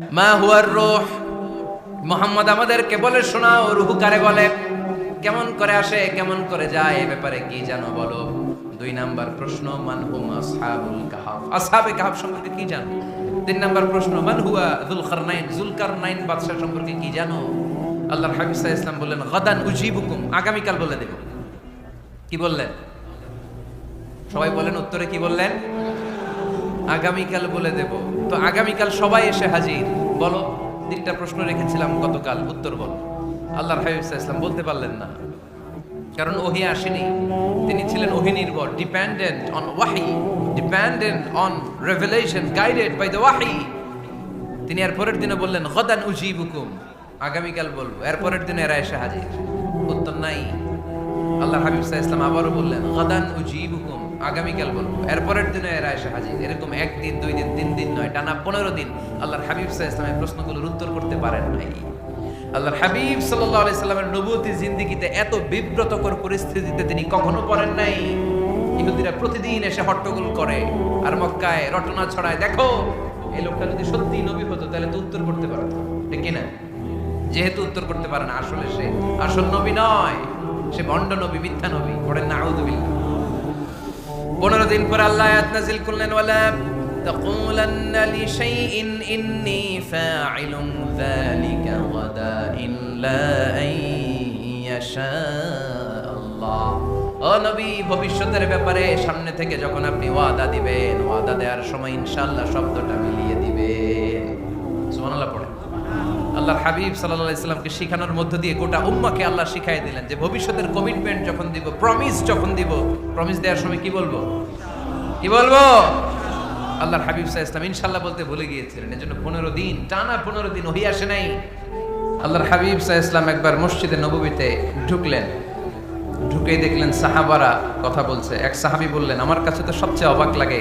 মা হুয়ার রূহ, মুহাম্মদ আমাদেরকে বলে শোনাও রূহ কারে বলে, কেমন করে আসে, কেমন করে যায়, এ ব্যাপারে কি জানো বলো। 2 নাম্বার প্রশ্ন, মান হুম আসহাবুল কাহাফ, আসহাবে কাহাফ সম্পর্কে কি জানো। 3 নাম্বার প্রশ্ন, মান হুয়া যুলকারনাইন, যুলকারনাইন বাদশা সম্পর্কে কি জানো। আল্লাহর হাবিব সাল্লাল্লাহু আলাইহি ওয়াসাল্লাম বললেন গাদান উজিবুকুম, আগামীকাল বলে দেব। কি বললেন? সবাই বলেন উত্তরে কি বললেন? আগামীকাল বলে দেব। তো আগামীকাল সবাই এসে হাজির। বলো, 3টা প্রশ্ন রেখেছিলাম গতকাল, উত্তর বলো। আল্লাহর হাবিব সাল্লাল্লাহু আলাইহি ওয়াসাল্লাম বলতে পারলেন না, কারণ ওহী আসেনি। তিনি ছিলেন ওহী নির্ভর, ডিপেন্ডেন্ট অন ওয়াহি, dependent on revelation, guided by the ওয়াহি। তিনি এর পরের দিনে বললেন গাদান উজিবুকুম, আগামীকাল বলবো। এর পরের দিনে এরা এসে হাজির, উত্তর নাই। আল্লাহর হাবিব সাল্লাল্লাহু আলাইহি ওয়াসাল্লাম আবারও বললেন গাদান উজিবুকুম, আগামীকাল বলবো। এর পরের দিনে এরা এসে হাজির। এরকম 1 দিন 2 দিন 3 দিন নয়, টানা 15 দিন আল্লাহর হাবিব সাল্লাল্লাহু আলাইহি ওয়াসাল্লামের প্রশ্নগুলোর উত্তর করতে পারেন নাই। আল্লাহর হাবিব সাল্লাল্লাহু আলাইহি সাল্লামের নবুয়তী জিন্দেগিতে এত বিব্রতকর পরিস্থিতিতে তিনি কখনো পড়েন নাই। ইহুদিরা প্রতিদিন এসে হট্টগোল করে আর মক্কায় রটনা ছড়ায়, দেখো এই লোকটা যদি সত্যি নবী হতো তাহলে তো উত্তর করতে পারত, ঠিক কি না? যেহেতু উত্তর করতে পারে না, আসলে সে আসল নবী নয়, সে ভণ্ড নবী, মিথ্যা নবী। পড়েন নাউযুবিল্লাহ। 15 দিন পর আল্লাহ আয়াত নাযিল করলেন, ওয়ালা তাকুলান্না লিশাইইন ইন্নী ফাইলুন যালিকা গাদা ইল্লা আইয়াশা আল্লাহ। ও নবী, ভবিষ্যতের ব্যাপারে সামনে থেকে যখন আপনি ওয়াদা দিবেন, ওয়াদা দেওয়ার সময় ইনশাআল্লাহ শব্দটা মিলিয়ে দিবেন। সুবহানাল্লাহ পড়েন। আল্লাহর হাবিব সাল্লাল্লাহু আলাইহি সাল্লামকে শিখানোর মধ্য দিয়ে গোটা উম্মাহকে আল্লাহ শিখাই দিলেন যে ভবিষ্যতের কমিটমেন্ট যখন দিব, প্রমিস যখন দিব, প্রমিস দেওয়ার সময় কি বলবো? কি বলবো? আল্লাহর হাবিব সাল্লাল্লাহু আলাইহি সাল্লাম ইনশাআল্লাহ বলতে ভুলে গিয়েছিলেন। এজন্য 15 দিন, টানা 15 দিন ওহী আসে নাই। আল্লাহর হাবিব সাল্লাল্লাহু আলাইহি সাল্লাম একবার মসজিদে নববীতে ঢুকলেন, ঢুকেই দেখলেন সাহাবারা কথা বলছে। এক সাহাবী বললেন, আমার কাছে তো সবচেয়ে অবাক লাগে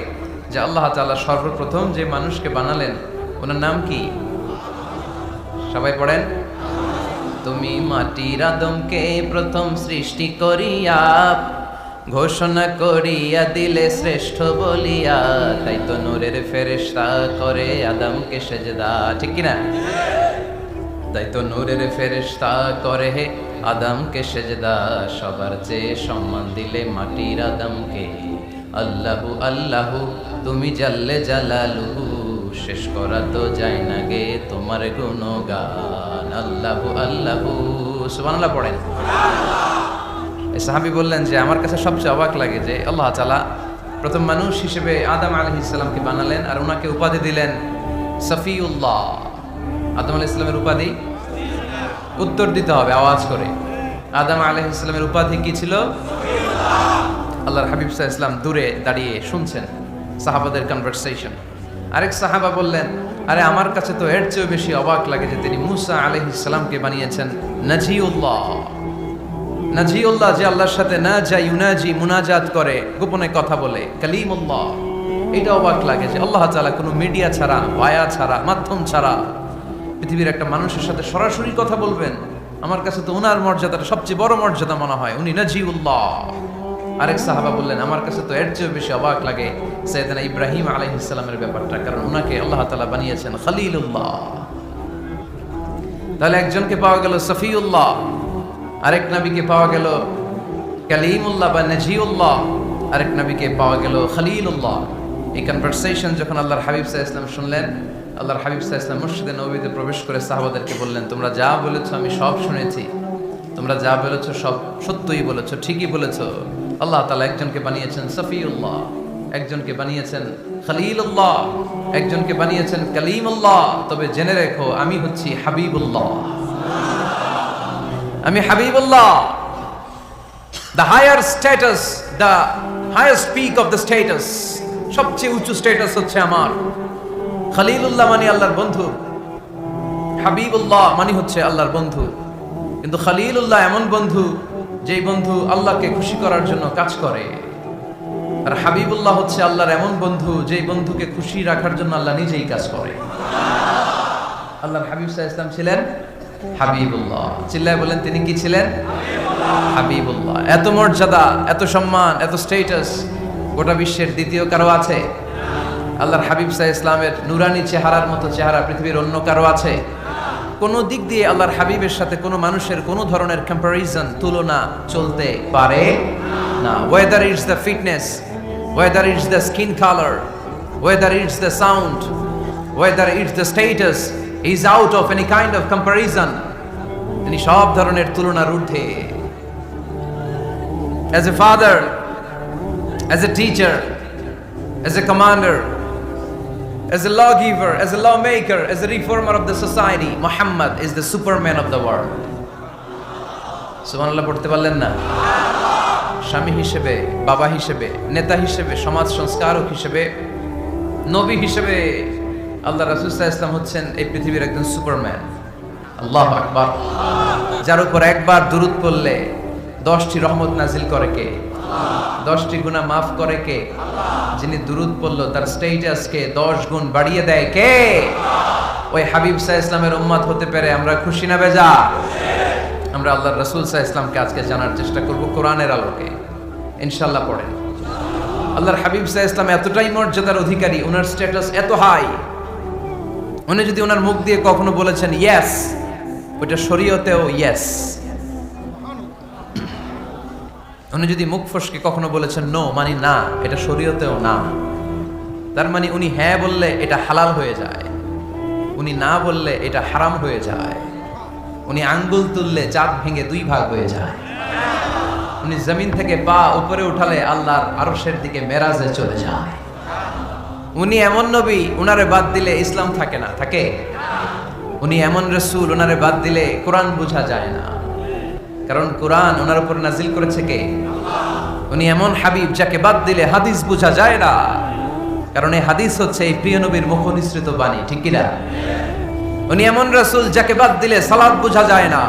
যে আল্লাহ তাআলা সর্বপ্রথম যে মানুষকে বানালেন ওনার নাম কি? সবাই পড়েন। তুমি মাটির আদমকে প্রথম সৃষ্টি করিয়া ঘোষণা করিয়া দিলে শ্রেষ্ঠ বলিয়া, তাই তো নূরের ফেরেশতা করে আদমকে সেজদা, ঠিক কি না? তাই তো নূরের ফেরেশতা করে আদমকে সেজদা, সবার চেয়ে সম্মান দিলে মাটির আদমকে। আল্লাহু আল্লাহু তুমি জাল্লে জালালুহু, শেষ করা তো যায় না গে তোমার গুণগান। আল্লাহু আল্লাহু, সুবহানাল্লাহ পড়েন। এই সাহাবী বললেন যে আমার কাছে সবচেয়ে অবাক লাগে যে আল্লাহ তাআলা প্রথম মানুষ হিসেবে আদম আলাইহিস সালামকে বানালেন আর ওনাকে উপাধি দিলেন সফিউল্লাহ। আদম আলাইহিস সালামের উপাধি উত্তর দিতে হবে আওয়াজ করে। আদম আলাইহিস সালামের উপাধি কি ছিল? আল্লাহর হাবিব সাল্লাল্লাহু আলাইহি ওয়াসাল্লাম দূরে দাঁড়িয়ে শুনছেন সাহাবাদের কনভারসেশন। আরেক সাহাবা বললেন, আরে আমার কাছে তো এর চেয়েও বেশি অবাক লাগে যে তিনি মুসা আলাইহিস সালামকে বানিয়েছেন নাজিউল্লাহ। নাজিউল্লাহ, যে আল্লাহর সাথে না যা ইউনাজি, মুনাজাত করে, গোপনে কথা বলে, কালিমুল্লাহ। এটা অবাক লাগে যে আল্লাহ তাআলা কোনো মিডিয়া ছাড়া, বায়া ছাড়া, মাধ্যম ছাড়া পৃথিবীর একটা মানুষের সাথে সরাসরি কথা বলবেন। আমার কাছে তো ওনার মর্যাদাটা সবচেয়ে বড় মর্যাদা মনে হয়, উনি নাজিউল্লাহ। আরেক সাহাবা বললেন, আমার কাছে তো এর চেয়েও বেশি অবাক লাগে সাইয়েদনা ইব্রাহিম আলাইহিস সালামের ব্যাপারটা, কারণ ওনাকে আল্লাহ তাআলা বানিয়েছেন খলিলুল্লাহ। তাহলে একজনকে পাওয়া গেল সফিউল্লাহ, আরেক নবীকে পাওয়া গেল কালিমুল্লাহ বা নাজিউল্লাহ, আরেক নবীকে পাওয়া গেল খলিলুল্লাহ। এই কনভারসেশন যখন আল্লাহর হাবিব সাল্লাল্লাহু আলাইহি ওয়াসাল্লাম শুনলেন, আল্লাহর হাবিব সাল্লাল্লাহু আলাইহি ওয়াসাল্লাম মসজিদে নববীতে প্রবেশ করে সাহাবাদেরকে বললেন, তোমরা যা বলেছো আমি সব শুনেছি, তোমরা যা বলেছো সব সত্যই বলেছো, ঠিকই বলেছো। আল্লাহ তাআলা একজনকে বানিয়েছেন সফিউল্লাহ, একজনকে বানিয়েছেন খলিলুল্লাহ, একজনকে বানিয়েছেন কালিমুল্লাহ। তবে জেনে রেখো আমি হচ্ছি হাবিবুল্লাহ, আমি Habibullah. The higher status, the highest peak of the status, সবচেয়ে উঁচু স্ট্যাটাস হচ্ছে আমার। খলিলুল্লাহ মানে আল্লাহর বন্ধু, হাবিবুল্লাহ মানে হচ্ছে আল্লাহর বন্ধু। কিন্তু খলিলুল্লাহ এমন বন্ধু যেই বন্ধু আল্লাহকে খুশি করার জন্য কাজ করে, আর হাবিবুল্লাহ হচ্ছে আল্লাহর এমন বন্ধু যেই বন্ধুকে খুশি রাখার জন্য আল্লাহ নিজেই কাজ করে। আল্লাহর হাবিব সাল্লাল্লাহু আলাইহি ওয়াসাল্লাম ছিলেন হাবিবুল্লাহ। চিল্লায় বলেন, তিনি কি ছিলেন? হাবিবুল্লাহ। এত মর্যাদা, এত সম্মান, এত স্ট্যাটাস গোটা বিশ্বের দ্বিতীয় কারো আছে? আল্লাহর হাবিব সাল্লাল্লাহু আলাইহি ইসলামের নুরানি চেহারার মতো চেহারা পৃথিবীর অন্য কারো আছে? কোনো দিক দিয়ে আল্লাহর হাবিবের সাথে কোনো মানুষের কোনো ধরনের কম্প্যারিজন, তুলনা চলতে পারে না। Whether it's the fitness, whether it's the skin colour, whether it's the sound, whether it's the status, he is out of any kind of comparison. তিনি সব ধরনের তুলনার ঊর্ধ্বে। As a father, as a teacher, as a commander, as a lawgiver, as a lawmaker, as a reformer of the society, Muhammad is the superman of the world. সুবহানাল্লাহ পড়তে পারলেন না? স্বামী হিসেবে, বাবা হিসেবে, নেতা হিসেবে, সমাজ সংস্কারক হিসেবে, নবী হিসেবে আল্লাহ রাসূল সাল্লাল্লাহু আলাইহি ওয়াসাল্লাম হচ্ছেন এই পৃথিবীর একজন সুপারম্যান। আল্লাহু আকবার। যার উপর একবার দুরূদ পড়লে 10টি রহমত নাজিল করে কে? 10টি গুনাহ মাফ করে কে? যিনি দুরূদ পড়লো তার স্ট্যাটাসকে 10 গুণ বাড়িয়ে দেয় কে? ওই হাবিব সাল্লাল্লাহু আলাইহি ওয়াসাল্লামের উম্মত হতে পেরে আমরা খুশি না বেজা? আমরা আল্লাহর রাসূল সাল্লাল্লাহু আলাইহি ওয়াসাল্লামকে আজকে জানার চেষ্টা করব কোরআনের আলোকে। ইনশাআল্লাহ পড়েন। আল্লাহর হাবিব সাল্লাল্লাহু আলাইহি ওয়াসাল্লাম এতটাই মর্যাদার অধিকারী, ওনার স্ট্যাটাস এত হাই, উনি যদি ওনার মুখ দিয়ে কখনো বলেছেন ইয়েস, ওটা শরীয়তেও ইয়েস। উনি যদি মুখ ফসকে কখনো বলেছেন নো, মানে না, এটা শরীয়তেও না। তার মানে উনি হ্যাঁ বললে এটা হালাল হয়ে যায়, উনি না বললে এটা হারাম হয়ে যায়। উনি আঙ্গুল তুললে চাঁদ ভেঙে 2 ভাগ হয়ে যায়। উনি জমিন থেকে পা উপরে উঠালে আল্লাহর আরশের দিকে মেরাজে চলে যায়। উনি এমন নবী, উনারে বাদ দিলে ইসলাম থাকে না, থাকে? উনি এমন রাসূল, উনারে বাদ দিলে কোরআন বোঝা যায় না, কারণ কোরআন ওনার উপর নাজিল করেছে কে? আল্লাহ। উনি এমন হাবিব যাকে বাদ দিলে হাদিস বোঝা যায় না, কারণ এই হাদিস হচ্ছে এই প্রিয় নবীর মুখনিসৃত বাণী, ঠিক কি না? উনি এমন রাসূল যাকে বাদ দিলে সালাত বোঝা যায় না,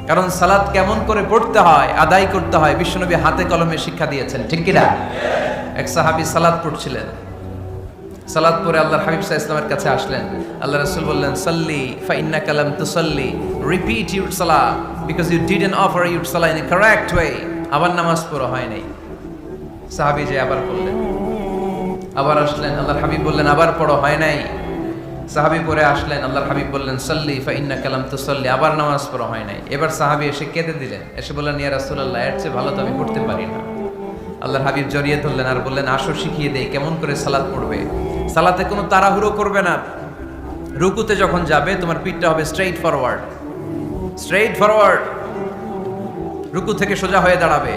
কারণ সালাত কেমন করে পড়তে হয়, আদায় করতে হয় বিশ্বনবী হাতে কলমে শিক্ষা দিয়েছেন, ঠিক কি না? এক সাহাবী সালাত পড়ছিলেন, সালাত পড়ে আল্লাহর হাবিব সাল্লাল্লাহু আলাইহি ওয়াসাল্লামের কাছে আসলেন। আল্লাহ রাসূল বললেন, সাল্লি ফা ইন্নাকা লাম তুসাল্লি, রিপিট ইউর সালাহ because you didn't offer your সালাহ ইন এ কারেক্ট ওয়ে। আবার নামাজ পড়া হয় নাই। সাহাবী যে আবার পড়লেন, আবার আসলেন, আল্লাহর হাবিব বললেন আবার পড়া হয় নাই। সাহাবী পড়ে আসলেন, আল্লাহর হাবিব বললেন সাল্লি ফা ইন্নাকা লাম তুসাল্লি, আবার নামাজ পড়া হয় নাই। এবার সাহাবী এসে কেঁদে দিলেন, এসে বললেন ইয়া রাসূলুল্লাহ, এর চেয়ে ভালো তো আমি পড়তে পারি না। আল্লাহর হাবিব জড়িয়ে ধরলেন আর বললেন আসো শিখিয়ে দেই কেমন করে সালাত পড়বে। সালাতে কোনো তাড়াহুড়ো করবে না। রুকুতে যখন যাবে তোমার পিঠটা হবে স্ট্রেইট ফরওয়ার্ড, স্ট্রেইট ফরওয়ার্ড। রুকু থেকে সোজা হয়ে দাঁড়াবে,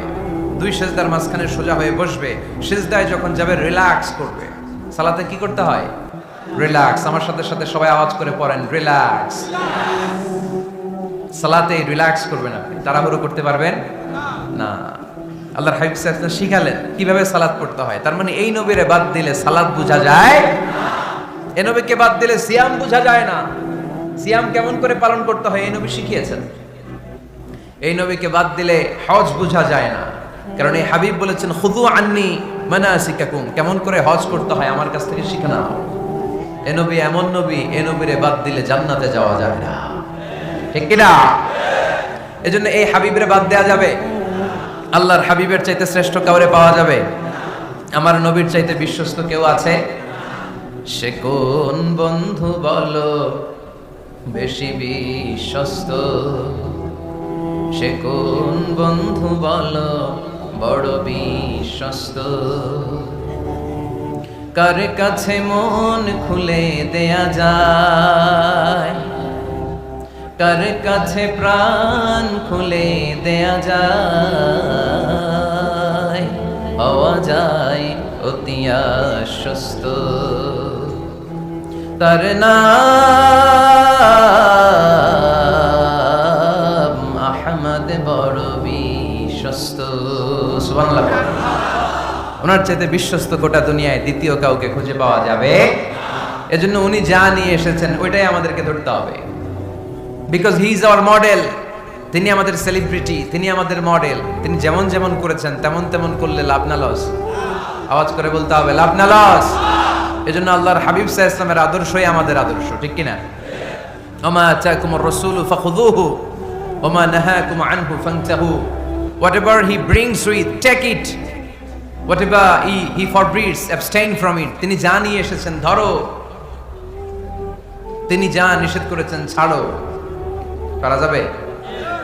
2 সিজদার মাঝখানে সোজা হয়ে বসবে। সিজদায় যখন যাবে রিল্যাক্স করবে। সালাতে কি করতে হয়? রিল্যাক্স। আমার সাথে সাথে সবাই আওয়াজ করে পড়েন রিল্যাক্স। সালাতে রিল্যাক্স করবেন আপনি, তাড়াহুড়ো করতে পারবেন না। আল্লাহর হাবিব সাল্লাল্লাহু আলাইহি ওয়াসাল্লাম শিখালেন কিভাবে সালাত পড়তে হয়। তার মানে এই নবীরে বাদ দিলে সালাত বোঝা যায় না, এই নবীকে বাদ দিলে সিয়াম বোঝা যায় না। সিয়াম কেমন করে পালন করতে হয় এই নবী শিখিয়েছেন। এই নবীকে বাদ দিলে হজ বোঝা যায় না, কারণ এই হাবিব বলেছেন খুযু আন্নী মানাসিকাকুম, কেমন করে হজ করতে হয় আমার কাছ থেকে শিখে নাও। এই নবী এমন নবী, এই নবীরে বাদ দিলে জান্নাতে যাওয়া যায় না, ঠিক কি না? এজন্য এই হাবিবরে বাদ দেয়া যাবে? আল্লাহর হাবিবের চাইতে শ্রেষ্ঠ কাউরে পাওয়া যাবে? আমার নবীর চাইতে বিশ্বস্ত কেউ আছে? সে কোন বন্ধু বলো বেশি বিশ্বস্ত, সে কোন বন্ধু বলো বড় বিশ্বস্ত, কার কাছে মন খুলে দেয়া যায়, কার কাছে প্রাণ খুলে দেয়া যায়, হওয়া যায় অতি আশ্বস্ত, তার নাম আহমদ বড় বিশ্বস্ত। সুবহানাল্লাহ। ওনার চাইতে বিশ্বস্ত গোটা দুনিয়ায় দ্বিতীয় কাউকে খুঁজে পাওয়া যাবে? এজন্য উনি যা নিয়ে এসেছেন ওইটাই আমাদেরকে ধরতে হবে, because he is our model. তিনি আমাদের সেলিব্রিটি, তিনি আমাদের মডেল। তিনি যেমন যেমন করেছেন তেমন তেমন করলে লাভ না লস? আওয়াজ করে বলতে হবে লাভ না লস? এজন্য আল্লাহর হাবিব সাল্লাল্লাহু আলাইহি ওয়াসাল্লামের আদর্শই আমাদের আদর্শ, ঠিক কি না? ওমা আতাকুমুর রাসূলু ফাখুযুহু ওমা নাহাকুম আনহু ফান্তাহু, whatever he brings with take it whatever he forbids, abstain from it. তিনি যা নিয়ে এসেছেন ধরো, তিনি যা নিষেধ করেছেন ছাড়ো। করা যাবে?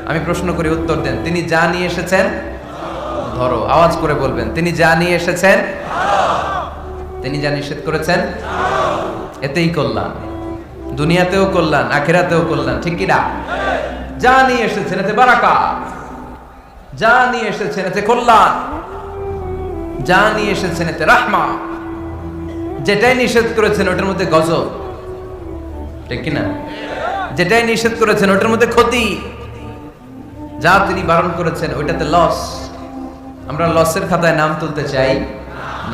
আমি প্রশ্ন করি, উত্তর দেন। তিনি যা নিয়ে এসেছেন ধরো। আওয়াজ করে বলবেন, তিনি যা নিয়ে এসেছেন, তিনি যা নিষেধ করেছেন, এতেই কল্যাণ। দুনিয়াতেও কল্যাণ, আখিরাতেও কল্যাণ, ঠিক কি না? যা নিয়ে এসেছেন এতে বারাকাত, যা নিয়ে এসেছেন এতে কল্যাণ, যা নিয়ে এসেছেন এতে রাহমা। যেটাই নিষেধ করেছেন ওটার মধ্যে গজব, ঠিক কি না? যেটাই নিষেধ করেছেন ওটার মধ্যে ক্ষতি, যা তিনি বারণ করেছেন ওইটাতে লস। আমরা লসের খাতায় নাম তুলতে চাই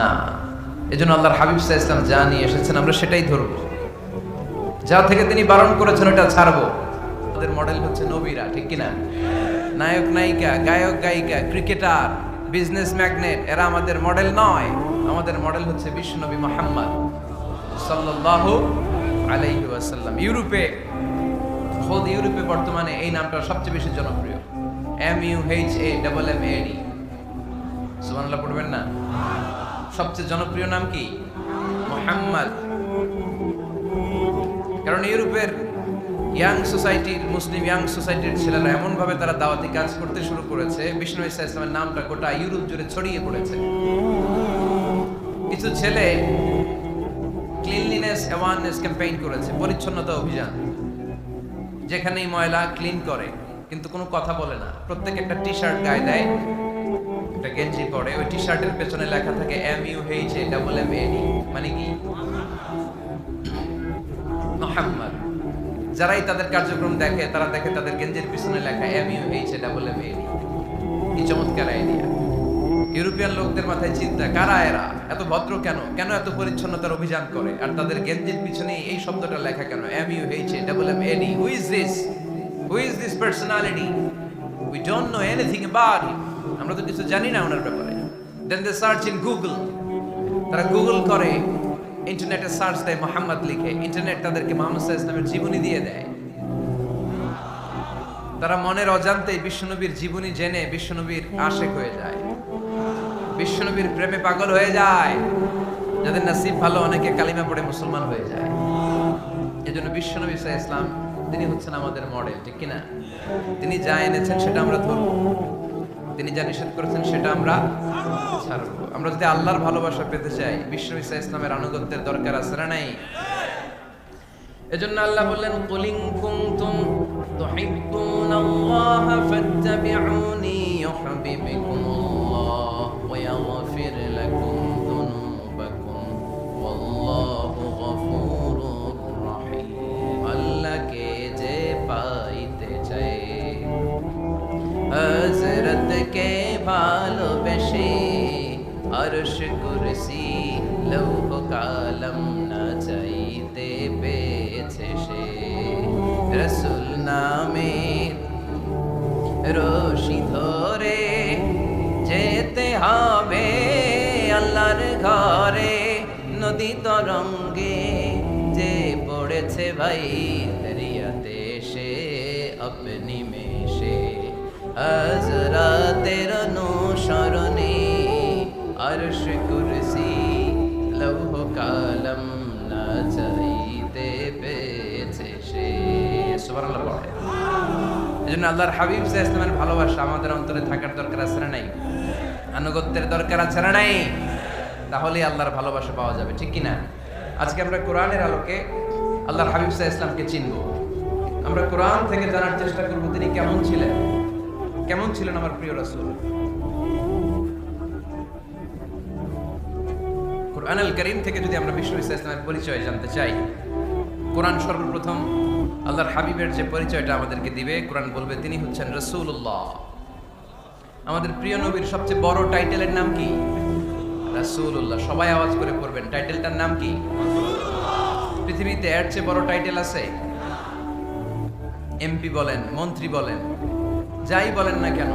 না। এজন্য আল্লাহর হাবিব সাল্লাল্লাহু আলাইহি ওয়াসাল্লাম যা নিয়ে এসেছেন আমরা সেটাই ধরবো, যা থেকে তিনি বারণ করেছেন ওটা ছাড়বো। আমাদের মডেল হচ্ছে নবীরা, ঠিক কি না? নায়ক নায়িকা, গায়ক গায়িকা, ক্রিকেটার, বিজনেস ম্যাগনেট, এরা আমাদের মডেল নয়। আমাদের মডেল হচ্ছে বিশ্বনবী মুহাম্মদ সাল্লাল্লাহু আলাইহি ওয়াসাল্লাম। ইউরোপে বর্তমানে এই নামটা সবচেয়ে বেশি জনপ্রিয়, MUHAMMAD। সুবহানাল্লাহ পড়বেন না? সবচেয়ে জনপ্রিয় নাম কি? মুহাম্মদ। কারণ ইউরোপের ইয়াং সোসাইটির, মুসলিম ইয়াং সোসাইটির ছেলেরা এমন ভাবে তারা দাওয়াতি কাজ করতে শুরু করেছে, বিষ্ণু ঈসা ইসলামের নামটা গোটা ইউরোপ জুড়ে ছড়িয়ে পড়েছে। কিছু ছেলে ক্লিনলিনেস অ্যাওয়ারনেস ক্যাম্পেইন করেছে, পরিচ্ছন্নতা অভিযান। যেখানেই ময়লা ক্লিন করে, কিন্তু কোনো কথা বলে না। প্রত্যেক একটা টি শার্ট গায়ে দেয়, একটা গেঞ্জি পরে, ওই টি শার্টের পেছনে লেখা থাকে MUHAMMAD, মানে কি? মুহাম্মদ। যারাই তাদের কার্যক্রম দেখে তারা দেখে তাদের গেঞ্জির পিছনে লেখা MUHAMMAD। কি চমৎকার আইডিয়া! ইউরোপিয়ান লোকদের মাথায় চিন্তা, কারা এরা, এত ভদ্র কেন, কেন এত পরিচ্ছন্নতার অভিযান করে, আর তাদের গেঞ্জির পিছনে এই শব্দটা লেখা কেন, MUHAMMAD? Who is this personality? We don't know anything about him. আমরা তো কিছু জানি না ওনার ব্যাপারে। Then they search in Google. তারা গুগল করে, ইন্টারনেটে সার্চ দেয় মুহাম্মদ লিখে, ইন্টারনেট তাদেরকে মুহাম্মদ সাল্লাল্লাহু আলাইহি ওয়াসাল্লামের জীবনী দিয়ে দেয়। তারা মনের অজান্তেই বিশ্বনবীর জীবনী জেনে বিশ্বনবীর আশিক হয়ে যায়, বিশ্বনবীর প্রেমে পাগল হয়ে যায়। যাদের নসিব ভালো, অনেকে কালিমা পড়ে মুসলমান হয়ে যায়। এজন্য বিশ্বনবী সাল্লাল্লাহু আলাইহি ওয়াসাল্লাম তিনি হচ্ছেন আমাদের মডেল, ঠিক কি না? তিনি যা এনেছেন সেটা আমরা ধরবো, তিনি যা নিষেধ করেছেন সেটা আমরা ছাড়বো। আমরা যদি আল্লাহর ভালোবাসা পেতে চাই, বিশ্বনবী সাল্লাল্লাহু আলাইহি ওয়াসাল্লামের আনুগত্যের দরকার আছে না নাই? এজন্য আল্লাহ বললেন, কুল ইন কুনতুম তুহিব্বুনাল্লাহা ফাত্তাবিউনি ইউহিব্বুকুমুল্লাহ ওয়া ইয়াগফির লাকুম যুনুবাকুম ওয়াল্লাহু গফুরুর রহিম। আল্লাহকে যে পাইতে চায়, হযরতকে ভালোবেসে, আরশ কুরসি লৌহ কালাম না চাইতে পেয়েছে সে। রাসূল নামে রশি ধরে যেতে হবে আল্লাহর ঘরে। নদী তরঙ্গে যে পড়েছে ভাই দরিয়াতে সে আপনি মেশে। হযরতের অনুসরণে আরশ কুরসি লৌহ কালাম না চাইতে পেয়েছে সে। সুবহানাল্লাহ পড়ে। এজন্য আল্লাহর হাবিব সাল্লাল্লাহু আলাইহি ওয়াসাল্লামের ভালোবাসা আমাদের অন্তরে থাকার দরকার আছে না নাই? আনুগত্যের দরকার আছে না নাই? তাহলেই আল্লাহর ভালোবাসা পাওয়া যাবে, ঠিক কি না? আজকে আমরা কোরআনের আলোকে আল্লাহর হাবিব সাল্লাল্লাহু আলাইহি ওয়াসাল্লামকে চিনব। আমরা কোরআন থেকে জানার চেষ্টা করব তিনি কেমন ছিলেন, কেমন ছিলেন আমার প্রিয় রাসূল। কোরআনুল কারীম থেকে যদি আমরা বিষ্ণু সাল্লাল্লাহু আলাইহি ওয়াসাল্লামের পরিচয় জানতে চাই, কোরআন সর্বপ্রথম আল্লাহর হাবিবের যে পরিচয়টা আমাদেরকে দিবে, কোরআন বলবে তিনি হচ্ছেন রাসূলুল্লাহ। আমাদের প্রিয় নবীর সবচেয়ে বড় টাইটেলের নাম কি? রাসূলুল্লাহ। সবাই আওয়াজ করে পড়বেন, টাইটেলটার নাম কি? পৃথিবীতে এর চেয়ে বড় টাইটেল আছে? এমপি বলেন, মন্ত্রী বলেন, যাই বলেন না কেন,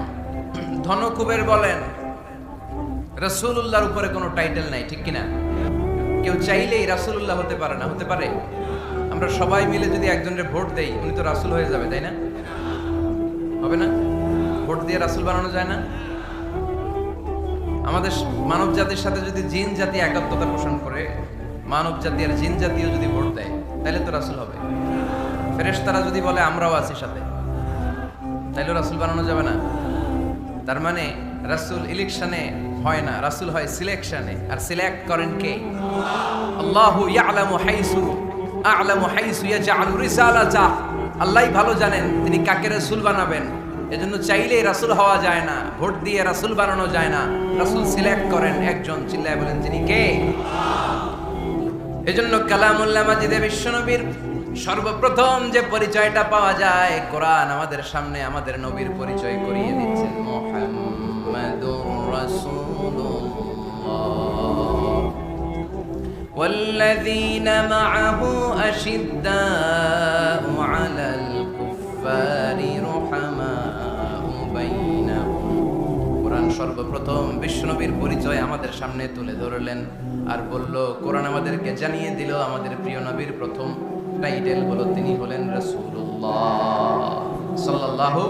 ধনকুবের বলেন, রাসূলুল্লাহর উপরে কোনো টাইটেল নাই, ঠিক কিনা? কেউ চাইলেই রাসূলুল্লাহ হতে পারে না। হতে পারে? আমরা সবাই মিলে যদি একজনের ভোট দেই, উনি তো রাসূল হয়ে যাবে, তাই না? হবে না? ভোট দিয়ে রাসূল বানানো যায় না? আমাদের মানব জাতির সাথে যদি জিন জাতি একাত্মতা পোষণ করে, মানব জাতি আর জিন জাতিও যদি ভোট দেয়, তাহলে তো রাসূল হবে। ফেরেশতারা যদি বলে আমরাও আছি সাথে, তাহলে রাসূল বানানো যাবে না। তার মানে রাসূল ইলেকশনে হয় না, রাসূল হয় সিলেকশনে। আর সিলেক্ট করেন কে? আল্লাহু ইয়ালামু হাইসু ইয়াজআলু রিসালাতা। আল্লাহই ভালো জানেন তিনি কাকে রাসূল বানাবেন। এজন্য চাইলেই রাসূল হওয়া যায় না, ভোট দিয়ে রাসূল বানানো যায় না। রাসূল সিলেক্ট করেন একজন, চিল্লায় বলেন তিনি কে? এজন্য কালামুল্লাহ মাজিদে বিশ্বনবীর সর্বপ্রথম যে পরিচয়টা পাওয়া যায়, কোরআন আমাদের সামনে আমাদের নবীর পরিচয় করিয়ে দিচ্ছেন। মুহাম্মাদুর রাসূলুল্লাহ ওয়াল্লাযীনা মাআহু আশিদ্দাউ আলাল কুফফারি রুহামাউ বাইনাহুম। কোরআন সর্বপ্রথম বিশ্বনবীর পরিচয় আমাদের সামনে তুলে ধরলেন আর বলল, কোরআন আমাদেরকে জানিয়ে দিল আমাদের প্রিয় নবীর প্রথম টাইটেল হলো তিনি হলেন রাসূলুল্লাহ সাল্লাল্লাহু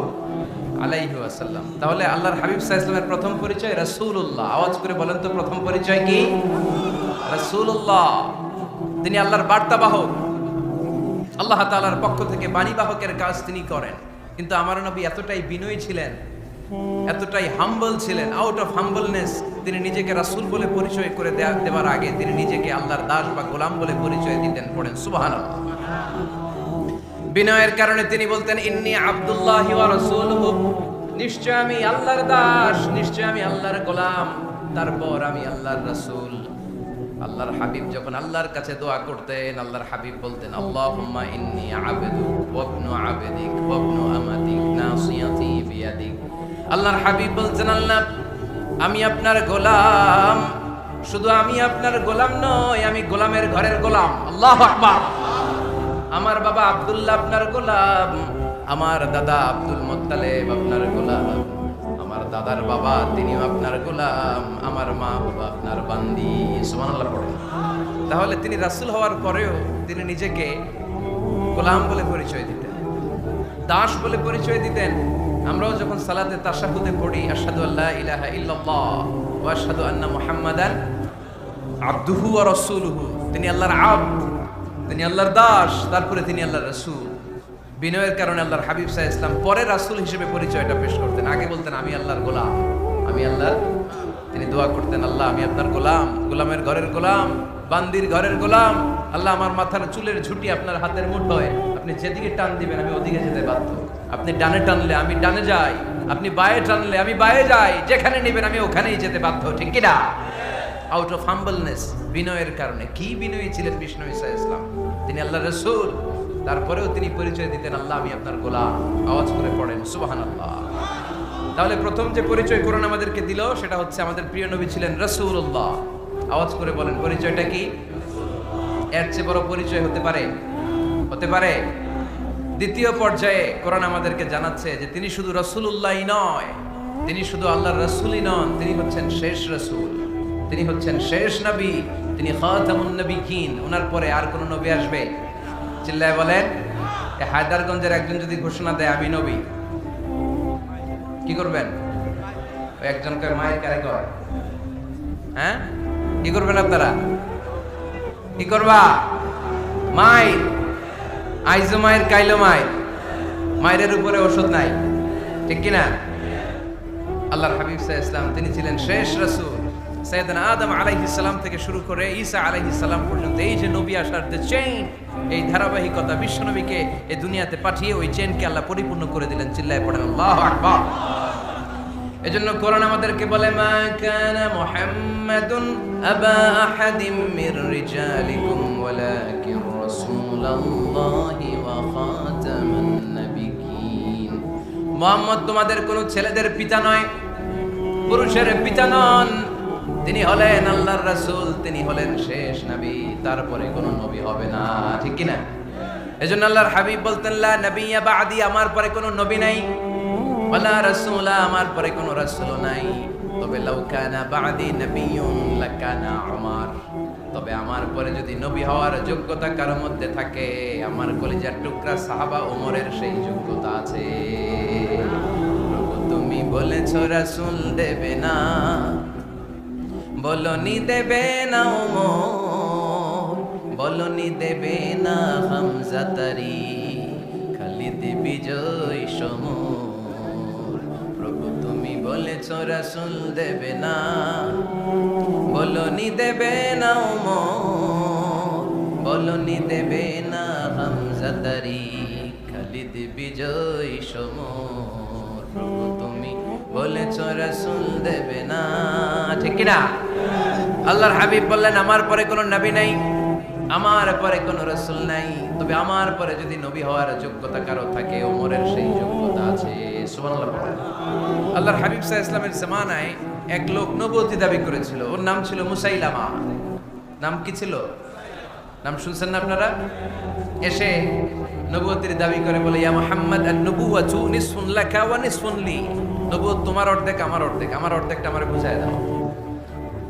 আলাইহি ওয়াসাল্লাম। তাহলে আল্লাহর হাবিব সাল্লাল্লাহু আলাইহি ওয়াসাল্লামের প্রথম পরিচয় রাসূলুল্লাহ। আওয়াজ করে বলেন তো প্রথম পরিচয় কি? রাসূলুল্লাহ। তিনি আল্লাহর বার্তাবাহক, আল্লাহ তাআলার পক্ষ থেকে বাণীবাহকের কাজ তিনি করেন। কিন্তু আমার নবী এতটাই বিনয়ী ছিলেন, এতটাই হাম্বল ছিলেন, আউট অফ হাম্বলনেস তিনি নিজেকে রাসূল বলে পরিচয় করে দেওয়ার আগে তিনি নিজেকে আল্লাহর দাস বা গোলাম বলে পরিচয় দিতেন। পড়েন সুবহানাল্লাহ। বিনয়ের কারণে তিনি বলতেন, ইন্নী আব্দুল্লাহি ওয়া রাসূলুহু, নিশ্চয় আমি আল্লাহর দাস, নিশ্চয় আমি আল্লাহর গোলাম, তারপর আমি আল্লাহর রাসূল। আল্লাহর হাবিব যখন আল্লাহর কাছে দোয়া করতেন, আল্লাহর হাবিব বলতেন, আল্লাহুম্মা ইন্নী আবদুক ওয়া ইবনু আবদিক ওয়া ইবনু আমাতিক নাসিয়াতি বিয়াদিক। আল্লাহর হাবিব বলছেন, আল্লাহ আমি আপনার গোলাম, শুধু আমি আপনার গোলাম নয়, আমি গোলামের ঘরের গোলাম। আল্লাহু আকবার। আমার বাবা আব্দুল্লাহ আপনার গোলাম, আমার দাদা আব্দুল মুত্তালিব আপনার গোলাম, আমার দাদার বাবা তিনিও আপনার গোলাম, আমার মা বাবা আপনার বান্দি। সুবহানাল্লাহ পড়েন। তাহলে তিনি রাসূল হওয়ার পরেও তিনি নিজেকে গোলাম বলে পরিচয় দিতেন, দাস বলে পরিচয় দিতেন। আমরাও যখন সালাতে তাশাহুদে পড়ি, আশহাদু আল্লা ইলাহা ইল্লাল্লাহ ওয়া আশহাদু আন্না মুহাম্মাদান আবদুহু ওয়া রাসূলুহু, তিনি আল্লাহর আবদ, তিনি আল্লাহর দাস, তারপরে তিনি আল্লাহর রাসূল। বিনয়ের কারণে আল্লাহর হাবিব সাল্লাল্লাহু আলাইহি ওয়াসাল্লাম পরে রাসূল হিসেবে পরিচয়টা পেশ করতেন। আগে বলতেন আমি আল্লাহর গোলাম, আমি আল্লাহর। তিনি দোয়া করতেন, আল্লাহ আমি আপনার গোলাম, গোলামের ঘরের গোলাম, বান্দির ঘরের গোলাম। আল্লাহ আমার মাথার চুলের ঝুঁটি আপনার হাতের মুঠোয়, আপনি যেদিকে টান দিবেন আমি ওদিকে যেতে বাধ্য। আপনি ডানে টানলে আমি ডানে যাই, আপনি বায়ে টানলে আমি বায়ে যাই, যেখানে নেবেন আমি ওখানেই যেতে বাধ্য। ঠিক কি না? আউট অফ হাম্বলনেস, বিনয়ের কারণে। কি বিনয়ী ছিলেন বিষ্ণু ঈসা ইসলাম। তিনি আল্লাহর রাসূল, তারপরেও তিনি পরিচয় দিতেন, আল্লাহ আমি আপনার গোলাম। আওয়াজ করে পড়েন সুবহানাল্লাহ। তাহলে প্রথম যে পরিচয় কোরআন আমাদেরকে দিল সেটা হচ্ছে আমাদের প্রিয় নবী ছিলেন রাসূলুল্লাহ। আওয়াজ করে বলেন পরিচয়টা কি? এর চেয়ে বড় পরিচয় হতে পারে? হতে পারে? দ্বিতীয় পর্যায়ে কোরআন আমাদেরকে জানাচ্ছে যে তিনি শুধু রাসূলুল্লাহই নয়, তিনি শুধু আল্লাহর রাসূলই নন, তিনি হচ্ছেন শেষ রাসূল, তিনি হচ্ছেন শেষ নবী, তিনি খাতামুন নবিয়্যিন। ওনার পরে আর কোন নবী আসবে? চিল্লায় বলেন। হায়দারগঞ্জের একজন যদি ঘোষণা দেয় আমি নবী, কি করবেন? ওই একজনকে মায়ের কারে কয়, হ্যাঁ কি করবেন আপনারা? কি করবা? মায়ের আইজো মায়ের কাইলো মায়ের, মায়ের উপরে ওষুধ নাই, ঠিক কিনা? আল্লাহর হাবিব সাল্লাল্লাহু আলাইহি ওয়াসাল্লাম তিনি ছিলেন শেষ রাসূল। সাইয়েদনা আদম আলাইহিস সালাম থেকে শুরু করে ঈসা আলাইহিস সালাম পর্যন্ত এই যে নবী আসার যে চেইন, এই ধারাবাহিকতা, বিশ্ব নবীকে এই দুনিয়াতে পাঠিয়ে ওই চেইনকে আল্লাহ পরিপূর্ণ করে দিলেন। চিল্লায় পড়েন আল্লাহু আকবার। এজন্য কোরআন আমাদেরকে বলে, মা কানা মুহাম্মাদুন আবা আহাদিম মির রিজালিকুম ওয়ালাকিন রাসূলুল্লাহি ওয়া খাতামান নাবিয়্যিন। মুহাম্মদ তোমাদের কোন ছেলেদের পিতা নয়, পুরুষের পিতা নন, তিনি হলেন আল্লাহর রাসূল, তিনি হলেন শেষ নবী, তারপরে কোন নবী হবে না। ঠিক কি না? এজন্য আল্লাহর হাবিব বলতেন, লা নবিয়্যা বা'দি, আমার পরে কোন নবী নাই, ওয়ালা রাসূলা, আমার পরে কোন রাসূল নাই। তবে লাউ কানা বা'দি নবিয়্যুন লাকানা উমর, তবে আমার পরে যদি নবী হওয়ার যোগ্যতা কারোর মধ্যে থাকে, আমার কলিজার টুকরা সাহাবা ওমরের সেই যোগ্যতা আছে। তুমি বলেছ রাসূল দেবে না, বলনি দেবে না ওমর, বলনি দেবে না হামজা তারি, খালিদ বিজয় সমর। প্রভু তুমি বলেছ রাসূল দেবে না, বলনি দেবে না ওমর, বলনি দেবে না হামজা তারি, খালিদ বিজয় সমর। প্রভু তুমি বলেছ রাসূল দেবে না, ঠিক কি না? আল্লাহর হাবিব বললেন আমার পরে কোনো নবী নাই, আমার পরে কোনো রাসূল নাই, তবে আমার পরে যদি নবী হওয়ার যোগ্যতা কারো থাকে ওমরের সেই যোগ্যতা আছে। সুবহানাল্লাহ। আল্লাহর হাবিব সাল্লাল্লাহু আলাইহি ওয়াসাল্লামের জামানায় এক লোক নবুয়তি দাবি করেছিল, ওর নাম ছিল মুসাইলামা। নাম কি ছিল? নাম শুনছেন না আপনারা? এসে নবুয়তির দাবি করে বলে, ইয়া মুহাম্মদ আন-নবুওয়াতু নিসফুন লাকা ওয়া নিসফুন লি। নবুয়ত তোমার অর্ধেক, আমার অর্ধেক, আমার অর্ধেকটা আমারে বুঝায় দাও।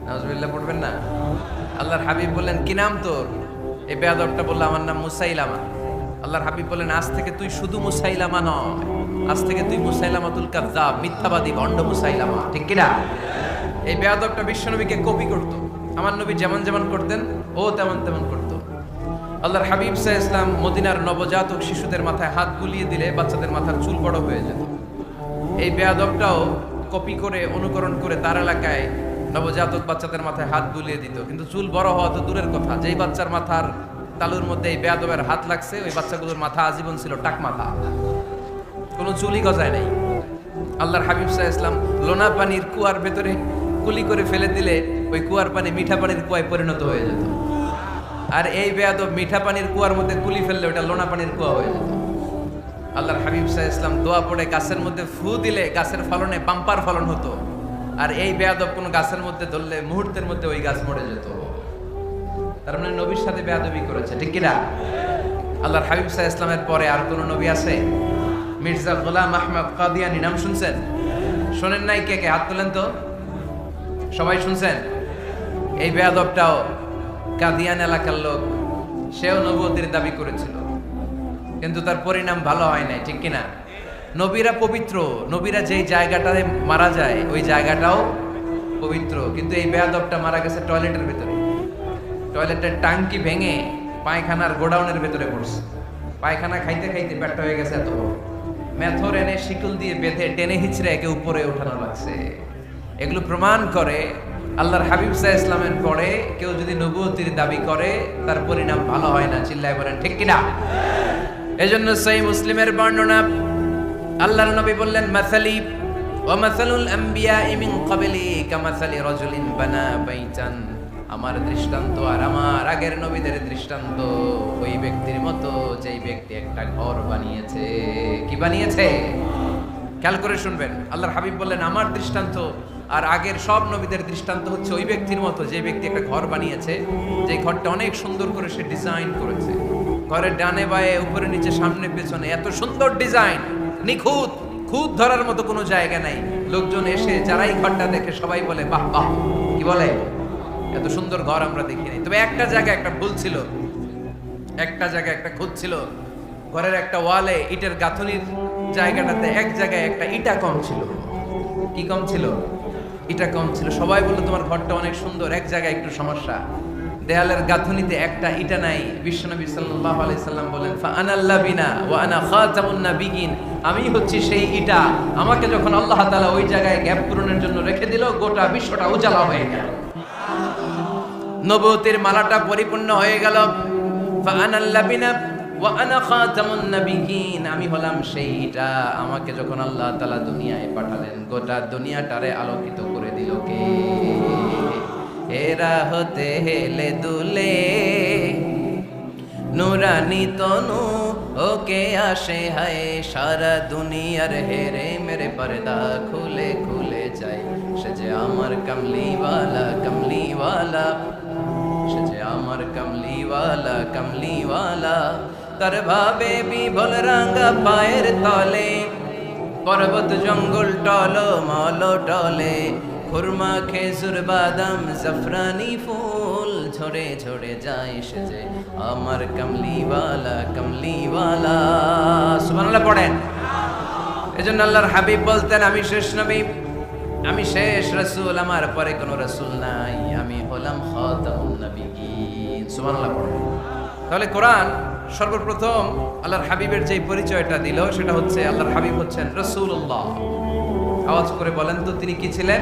নাউজুবিল্লাহ পড়বেন না? আল্লাহর হাবিব বললেন কি নাম তোর? এই বেয়াদবটা বলল আমার নাম মুসাইলামা। আল্লাহর হাবিব বললেন আজ থেকে তুই শুধু মুসাইলামা নয়, আজ থেকে তুই মুসাইলামাতুল কাযযাব, মিথ্যাবাদী ভণ্ড মুসাইলামা, ঠিক কি না? এই বেয়াদবটা বিশ্বনবীকে কপি করত। আমার নবী যেমন যেমন করতেন ও তেমন তেমন করত। আল্লাহর হাবিব সাল্লাল্লাহু আলাইহি ওয়াসাল্লাম মদিনার নবজাতক শিশুদের মাথায় হাত বুলিয়ে দিলে বাচ্চাদের মাথার চুল বড় হয়ে যেত। এই বেয়াদবটাও কপি করে অনুকরণ করে তার এলাকায় নবজাতক বাচ্চাদের মাথায় হাত বুলিয়ে দিত, কিন্তু চুল বড় হওয়া তো দূরের কথা, যেই বাচ্চার মাথার তালুর মধ্যে এই বেয়াদবের হাত লাগছে ওই বাচ্চাগুলোর মাথা আজীবন ছিল টাক মাথা, কোনো চুলই গজায় নাই। আল্লাহর হাবিব সাল্লাল্লাহু আলাইহি ওয়াসাল্লাম লোনা পানির কুয়ার ভেতরে কুলি করে ফেলে দিলে ওই কুয়ার পানি মিঠা পানির কুয়ায় পরিণত হয়ে যেত, আর এই বেয়াদব মিঠা পানির কুয়ার মধ্যে কুলি ফেললে ওটা লোনা পানির কুয়া হয়ে যেত। আল্লাহর হাবিব সাল্লাল্লাহু আলাইহি ওয়াসাল্লাম দোয়া পড়ে গাছের মধ্যে ফু দিলে গাছের ফলনে বাম্পার ফলন হতো, আর এই বেয়াদব কোন গাছের মধ্যে ধরলে মুহূর্তের মধ্যে ওই গাছ মরে যেত। তার মানে নবীর সাথে বেয়াদবি করেছে, ঠিক কি না? আল্লাহর হাবিব সাল্লাল্লাহু আলাইহি ওয়াসাল্লামের পরে আর কোন নবী আছে? মির্জা গোলাম আহমদ কাদিয়ানী নাম শুনছেন? শোনেন নাই? কে কে হাত তোলেন তো। সবাই শুনছেন? এই বেয়াদবটাও কাদিয়ান এলাকার লোক, সেও নবুয়তির দাবি করেছিল, কিন্তু তার পরিণাম ভালো হয় নাই, ঠিক কিনা? নবীরা পবিত্র, নবীরা যেই জায়গাটায় মারা যায় ওই জায়গাটাও পবিত্র, কিন্তু এই বেয়াদবটা মারা গেছে টয়লেটের ভিতরে। টয়লেটের টাঙ্কি ভেঙে পায়খানার গোডাউনের ভেতরে পড়ছে, পায়খানা খাইতে খাইতে পেটটা হয়ে গেছে এত বড়, মেথর এনে শিকল দিয়ে বেঁধে টেনে হিচড়ে একে উপরে ওঠানো লাগছে। এগুলো প্রমাণ করে আল্লাহর হাবিব সাল্লাল্লাহু আলাইহি ওয়াসাল্লামের পরে কেউ যদি নবুয়তির দাবি করে তার পরিণাম ভালো হয় না। চিল্লায় বলেন ঠিক কিনা? এজন্য সহিহ মুসলিমের বর্ণনা, আল্লাহর নবী বললেন মাসালি ওয়া মাসালুল আমবিয়াই মিন ক্বাবলি কামাসালি রাজুলিন বানা বাইতান। আমার দৃষ্টান্ত আর আমার আগের নবীদের দৃষ্টান্ত ওই ব্যক্তির মতো যেই ব্যক্তি একটা ঘর বানিয়েছে। কি বানিয়েছে? খেয়াল করে শুনবেন। আল্লাহর হাবিব বললেন আমার দৃষ্টান্ত আর আগের সব নবীদের দৃষ্টান্ত হচ্ছে ওই ব্যক্তির মতো যে ব্যক্তি একটা ঘর বানিয়েছে, যে ঘরটা অনেক সুন্দর করে সে ডিজাইন করেছে। ঘরের ডানে বায়ে উপরে নিচে সামনে পেছনে এত সুন্দর ডিজাইন, নিখুঁত, খুঁত ধরার মতো কোনো জায়গা নাই। লোকজন এসে যারাই ঘরটা দেখে সবাই বলে বাহ বাহ, কি বলে, এত সুন্দর ঘর আমরা দেখি নাই। তবে একটা জায়গায় একটা ভুল ছিল, একটা জায়গায় একটা খুঁত ছিল। ঘরের একটা ওয়ালে ইটের গাঁথনির জায়গাটাতে এক জায়গায় একটা ইটা কম ছিল। কি কম ছিল? ইটা কম ছিল। সবাই বললো তোমার ঘরটা অনেক সুন্দর, এক জায়গায় একটু সমস্যা, দেয়ালের গাঁথনিতে একটা ইটা নাই। বিশ্বনবী সাল্লাল্লাহু আলাইহি সাল্লাম বলেন ফাআনাল লাবিনা ওয়া আনা খাতামুন নাবিয়িন, আমি হচ্ছি সেই ইটা, আমাকে যখন আল্লাহ তাআলা ওই জায়গায় গ্যাপ পূরণের জন্য রেখে দিল গোটা বিশ্বটা উজালা হয়ে গেল, নবুয়তের মালাটা পরিপূর্ণ হয়ে গেল। ফাআনাল লাবিনা ওয়া আনা খাতামুন নাবিয়িন, আমি হলাম সেই ইটা, আমাকে যখন আল্লাহ তাআলা দুনিয়ায় পাঠালেন গোটা দুনিয়াটারে আলোকিত করে দিল কে? এরা হতে হেলে দুলে নুরানি তনু ওকে আসে হায়, সারা দুনিয়ার হেরে মেরে পর্দা খুলে খুলে যায়। সে যে আমার কামলিওয়ালা কামলিওয়ালা, সে যে আমার কামলিওয়ালা কামলিওয়ালা, তার ভাবে বিভোল রাঙ্গা পায়ের তলে, পর্বত জঙ্গল টল মল টলে, খুরমা খেজুর বাদাম জাফরানি ফুল ঝরে ঝরে যায়। সে যে আমার কামলিওয়ালা কামলিওয়ালা। সুবহানাল্লাহ পড়েন। এজন্য আল্লাহর হাবিব বলতেন আমি শেষ নবী, আমি শেষ রাসূল, আমার পরে কোনো রাসূল নাই, আমি হলাম খাতামুন নবিয়্যিন। সুবহানাল্লাহ পড়ো। তাহলে কোরআন সর্বপ্রথম আল্লাহর হাবিবের যে পরিচয়টা দিল সেটা হচ্ছে আল্লাহর হাবিব হচ্ছেন রাসূলুল্লাহ। আওয়াজ করে বলেন তো তিনি কি ছিলেন?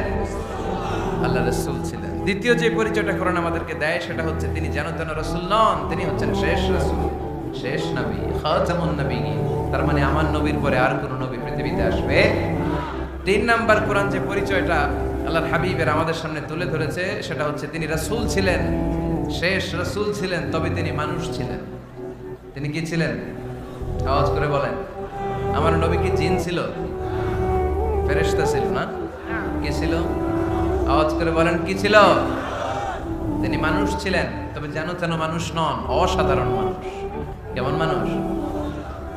আল্লাহর রাসূল ছিলেন। দ্বিতীয় যে পরিচয়টা কোরআন আমাদেরকে দেয় সেটা হচ্ছে তিনি যেন তেন রাসূল নন, তিনি হচ্ছেন শেষ রাসূল, শেষ নবী, খাতামুন নবিয়্যিন। তার মানে আমার নবীর পরে আর কোনো নবী পৃথিবীতে আসবে। তিন নাম্বার কোরআন যে পরিচয়টা আল্লাহর হাবিবের আমাদের সামনে তুলে ধরেছে সেটা হচ্ছে তিনি রাসূল ছিলেন, শেষ রাসূল ছিলেন, তবে তিনি মানুষ ছিলেন। তিনি কি ছিলেন? আওয়াজ করে বলেন। আমার নবী কি জিন ছিল? ফেরেশতা ছিল না? কি ছিল? আওয়াজ করে বলেন কি ছিল? তিনি মানুষ ছিলেন, তবে যেন তেন মানুষ নন, অসাধারণ মানুষ। কেমন মানুষ?